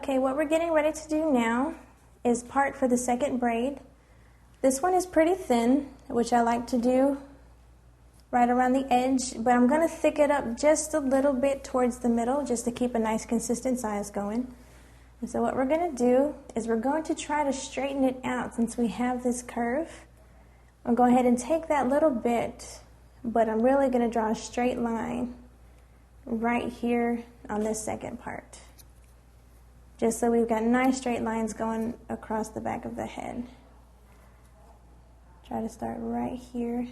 Okay, what we're getting ready to do now is part for the second braid. This one is pretty thin, which I like to do right around the edge, but I'm going to thick it up just a little bit towards the middle just to keep a nice consistent size going. And so what we're going to do is we're going to try to straighten it out since we have this curve. I'll go ahead and take that little bit, but I'm really going to draw a straight line right here on this second part, just so we've got nice straight lines going across the back of the head. Try to start right here.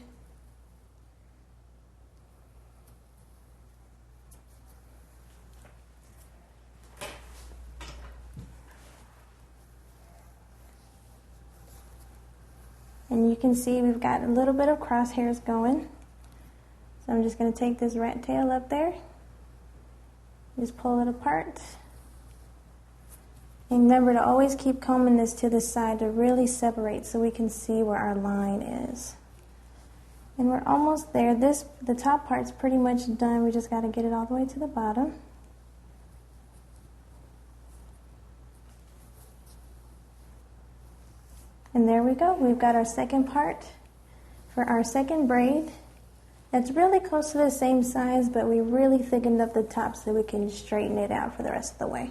And you can see we've got a little bit of crosshairs going. So I'm just going to take this rat tail up there, just pull it apart. And remember to always keep combing this to the side to really separate so we can see where our line is. And we're almost there. The top part's pretty much done. We just got to get it all the way to the bottom. And there we go. We've got our second part for our second braid. It's really close to the same size, but we really thickened up the top so we can straighten it out for the rest of the way.